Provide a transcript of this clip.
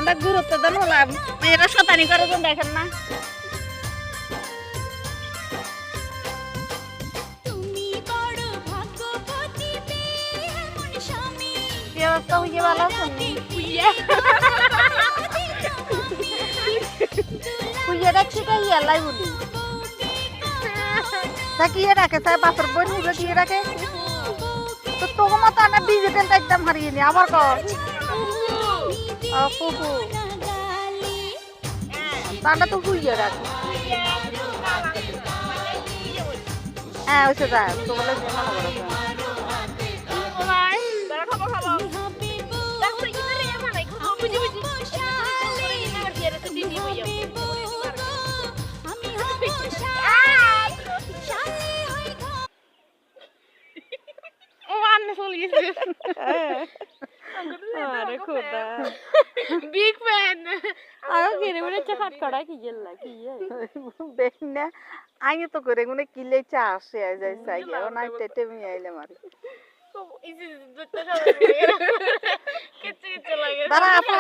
আমরা গুরুত্ব দেন হলাম এরা শতানি করে তো দেখেন না কি অবস্থা হইয়ে ভালো আছেন হুইয়ে রাখছি তাই ইয়ালাই বলি তা কি রাখে তাই বাপের বোন নিবে কি রাখে তো তোমার মতো না ডিজিটালটা একদম হারিয়ে নি আমার কর ফুফু তাটা তো হুইয়ে রাখে হ্যাঁ ওইসে যায় তো বলে মনে করো Big fan. Aku kira mana cepat kau ki jella ki ye. দেখ না আগে তো করে গুনে কিলে চা আসে যাই চাই না টেটে মি আইলে মারি Isi itu tuh. Kecil lagi. দাঁড়া আপা